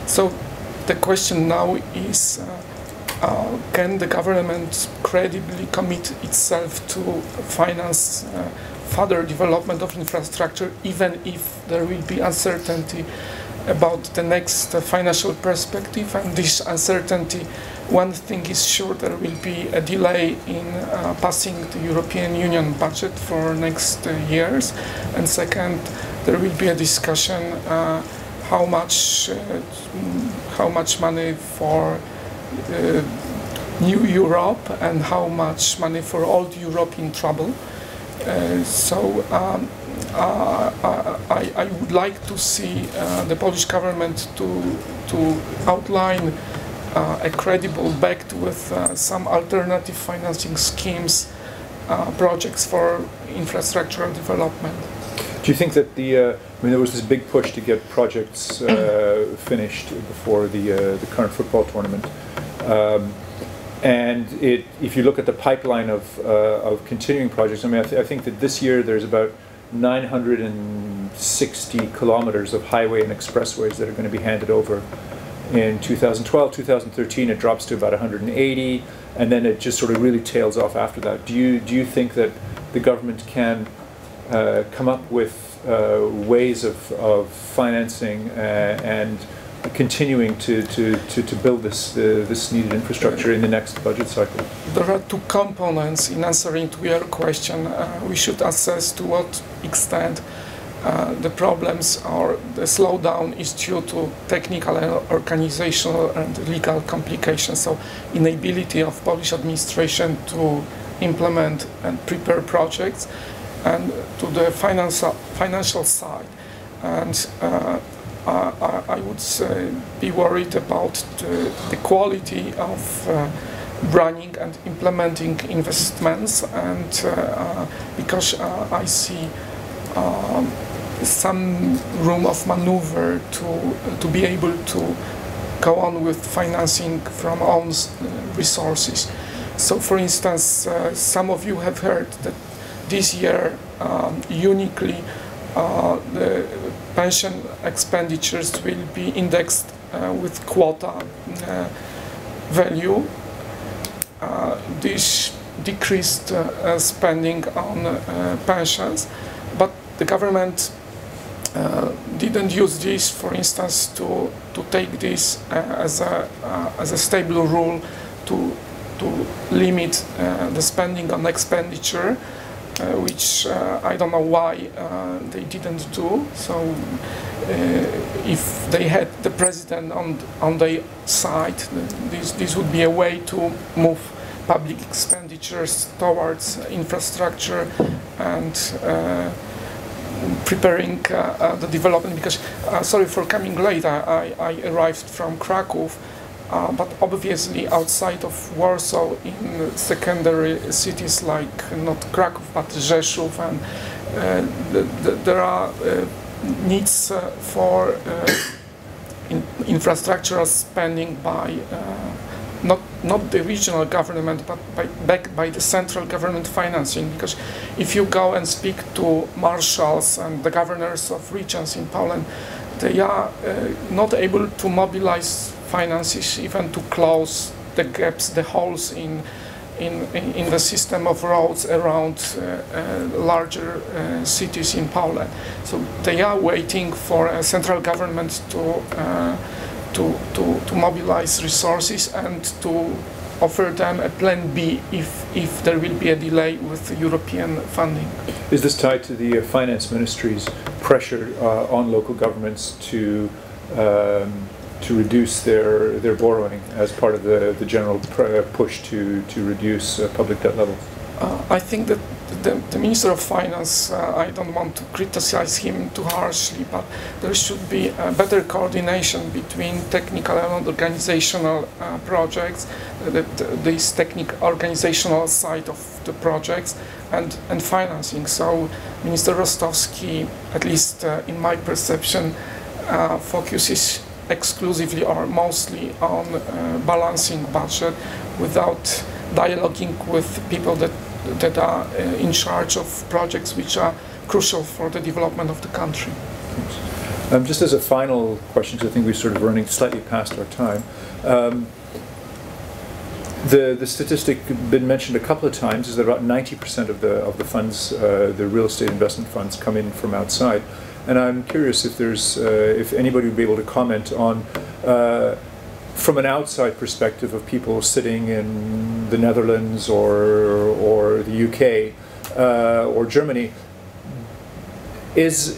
So the question now is, can the government credibly commit itself to finance further development of infrastructure, even if there will be uncertainty about the next financial perspective? And this uncertainty, one thing is sure, there will be a delay in passing the European Union budget for next years. And second, there will be a discussion how much money for New Europe and how much money for old Europe in trouble. I would like to see the Polish government to outline a credible, backed with some alternative financing schemes, projects for infrastructural development. Do you think that there was this big push to get projects finished before the current football tournament, and if you look at the pipeline of continuing projects, I think that this year there's about 960 kilometers of highway and expressways that are going to be handed over. In 2012, 2013, it drops to about 180, and then it just sort of really tails off after that. Do you think that the government can come up with ways of financing and continuing to build this needed infrastructure in the next budget cycle? There are two components in answering to your question. We should assess to what extent the problems or the slowdown is due to technical and organizational and legal complications, so inability of Polish administration to implement and prepare projects, and to the financial side. And I would say be worried about the quality of running and implementing investments, and because I see some room of maneuver to be able to go on with financing from own resources. So, for instance, some of you have heard that this year, uniquely, the pension expenditures will be indexed with quota value. This decreased spending on pensions, but the government didn't use this, for instance, to take this as a stable rule to limit the spending on expenditure, which I don't know why they didn't do. So if they had the president on their side, this would be a way to move public expenditures towards infrastructure and preparing the development. Because, sorry for coming late, I arrived from Kraków, but obviously outside of Warsaw, in secondary cities like not Kraków but Rzeszów, and there are needs for infrastructural spending by not the regional government, but backed by the central government financing. Because if you go and speak to marshals and the governors of regions in Poland, they are not able to mobilize finances even to close the gaps, the holes in the system of roads around larger cities in Poland. So they are waiting for a central government to mobilize resources and to offer them a plan B if there will be a delay with European funding. Is this tied to the finance ministry's pressure on local governments to reduce their borrowing as part of the general push to reduce public debt levels? I think that the Minister of Finance, I don't want to criticize him too harshly, but there should be a better coordination between technical and organizational projects, this technical organizational side of the projects, and financing. So Minister Rostowski, at least in my perception, focuses exclusively or mostly on balancing budget without dialoguing with people that are in charge of projects which are crucial for the development of the country. Just as a final question, because I think we're sort of running slightly past our time. The statistic been mentioned a couple of times is that about 90% of the funds, the real estate investment funds, come in from outside. And I'm curious if there's if anybody would be able to comment on from an outside perspective of people sitting in the Netherlands or the UK or Germany, is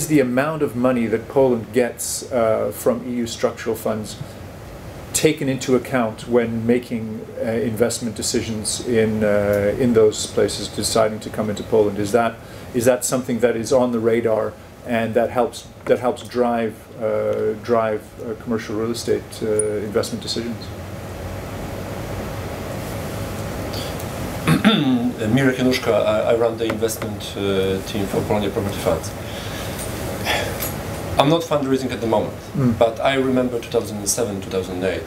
the amount of money that Poland gets from EU structural funds taken into account when making investment decisions in those places deciding to come into Poland? Is that something that is on the radar and that helps drive commercial real estate investment decisions? Mirek Januszka, I run the investment team for Polonia Property Funds. I'm not fundraising at the moment, but I remember 2007, 2008,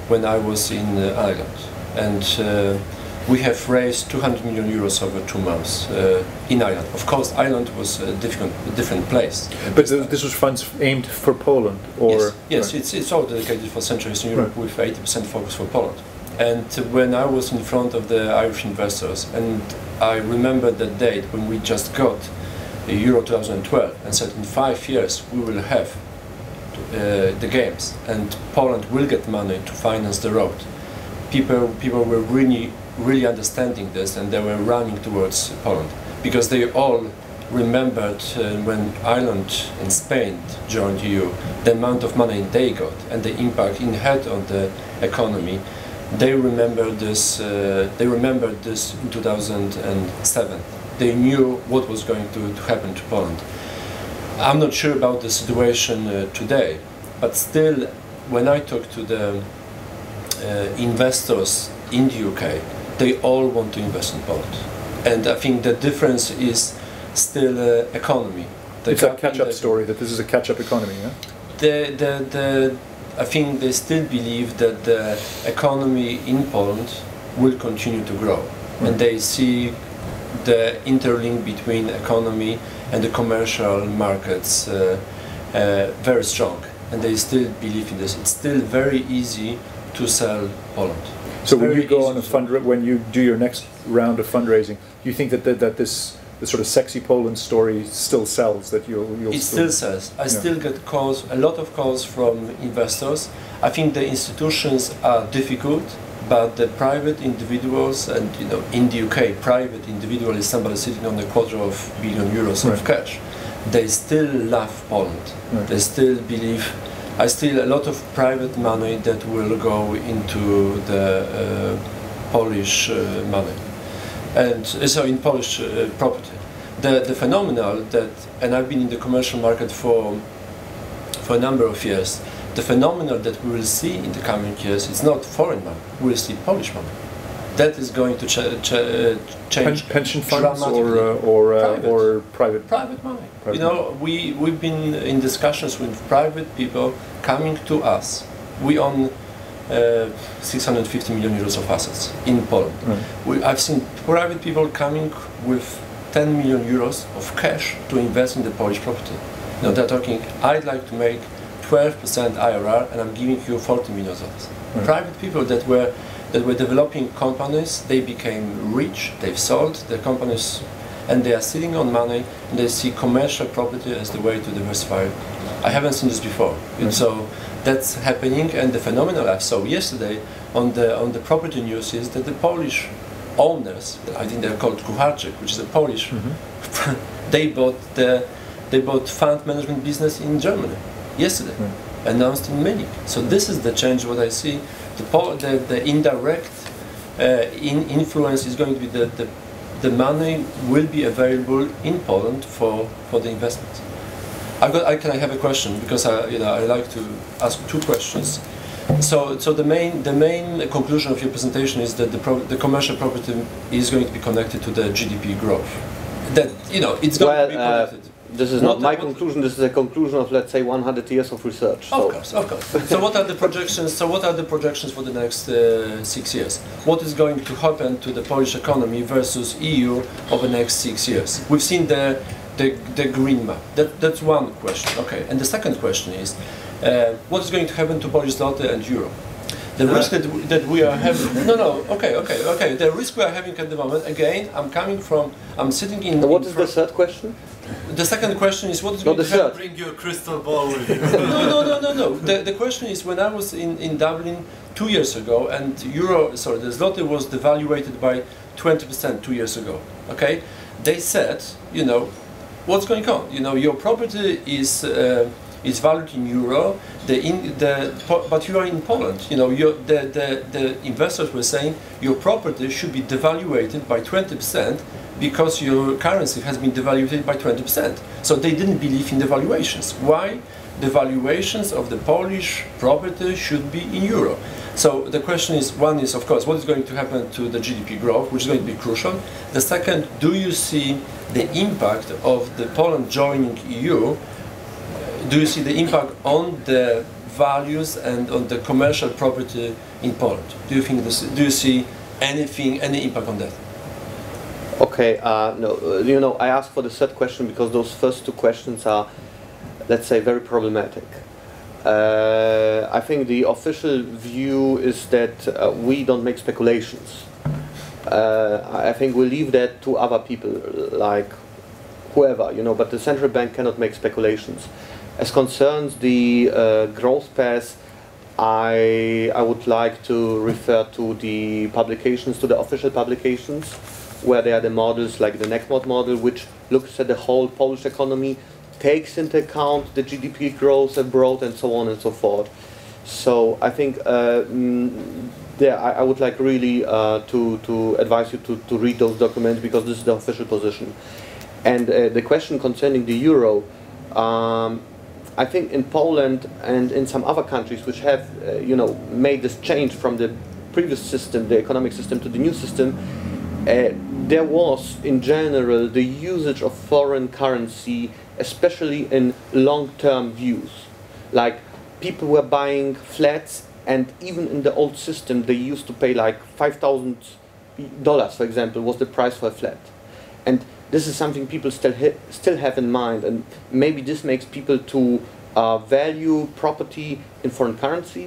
when I was in Ireland, and we have raised 200 million euros over 2 months in Ireland. Of course, Ireland was a different place. But this was funds aimed for Poland, or yes, right. It's all dedicated for Central Eastern Europe, right, with 80% focus for Poland. And when I was in front of the Irish investors, and I remember that date when we just got Euro 2012 and said in 5 years we will have the games and Poland will get money to finance the road. People were really understanding this, and they were running towards Poland because they all remembered when Ireland and Spain joined EU, the amount of money they got and the impact it had on the economy. They remembered this. They remembered this in 2007. They knew what was going to happen to Poland. I'm not sure about the situation today, but still, when I talk to the investors in the UK, they all want to invest in Poland. And I think the difference is still economy. It's a catch-up story, that this is a catch-up economy, yeah? I think they still believe that the economy in Poland will continue to grow. Right. And they see the interlink between economy and the commercial markets very strong, and they still believe in this. It's still very easy to sell Poland. So when you go on when you do your next round of fundraising, you think that this sort of sexy Poland story still sells? That you'll it still sells. I still get calls, a lot of calls from investors. I think the institutions are difficult, but the private individuals, and in the UK, private individual is somebody sitting on €250 million of cash. They still love Poland. Right. They still believe. I still a lot of private money that will go into the Polish money, and so in Polish property. The phenomenon that, and I've been in the commercial market for a number of years. The phenomenon that we will see in the coming years, it's not foreign money, we will see Polish money. That is going to change. Pension funds or private? Private money. We've been in discussions with private people coming to us. We own 650 million euros of assets in Poland. Right. I've seen private people coming with 10 million euros of cash to invest in the Polish property. They're talking, I'd like to make 12% IRR, and I'm giving you 40 million zlotys. Right. Private people that were developing companies, they became rich, they've sold their companies, and they are sitting on money, and they see commercial property as the way to diversify. I haven't seen this before. Right. So that's happening, and the phenomenon I saw yesterday on the property news is that the Polish owners, I think they're called Kucharczyk, which is a Polish, they bought fund management business in Germany yesterday, announced in Munich. So this is the change what I see. The indirect influence is going to be the money will be available in Poland for the investments. Can I have a question, because I like to ask 2 questions. So the main conclusion of your presentation is that the commercial property is going to be connected to the GDP growth. That it's going to be connected. This is not my conclusion. This is a conclusion of, let's say, 100 years of research. Of course. So what are the projections? So what are the projections for the next 6 years? What is going to happen to the Polish economy versus EU over the next 6 years? We've seen the the green map. That's one question. Okay, and the second question is, what is going to happen to Polish zloty and euro? The risk that we are having. No. Okay. The risk we are having at the moment. Again, I'm sitting in. What is the third question? The second question is what is going to happen. Bring your crystal ball with you. No. The question is, when I was in Dublin 2 years ago, and the zloty was devaluated by 20% 2 years ago. Okay, they said, what's going on? Your property is valued in euro. But you are in Poland. The investors were saying your property should be devaluated by 20%. Because your currency has been devalued by 20%. So they didn't believe in the valuations. Why? The valuations of the Polish property should be in euro. So the question is, one is, of course, what is going to happen to the GDP growth, which is going to be crucial. The second, do you see the impact of the Poland joining EU? Do you see the impact on the values and on the commercial property in Poland? Do you see any impact on that? Okay, no, I asked for the third question because those first two questions are, let's say, very problematic. I think the official view is that we don't make speculations. I think we leave that to other people, like whoever, but the central bank cannot make speculations. As concerns the growth path, I would like to refer to the publications, to the official publications, where there are the models like the NECMOD model, which looks at the whole Polish economy, takes into account the GDP growth abroad and so on and so forth. So I think I would like really to advise you to read those documents, because this is the official position. And the question concerning the euro, I think in Poland and in some other countries which have made this change from the previous system, the economic system, to the new system, there was, in general, the usage of foreign currency, especially in long-term views. Like, people were buying flats, and even in the old system, they used to pay like $5,000, for example, was the price for a flat. And this is something people still have in mind, and maybe this makes people to value property in foreign currency.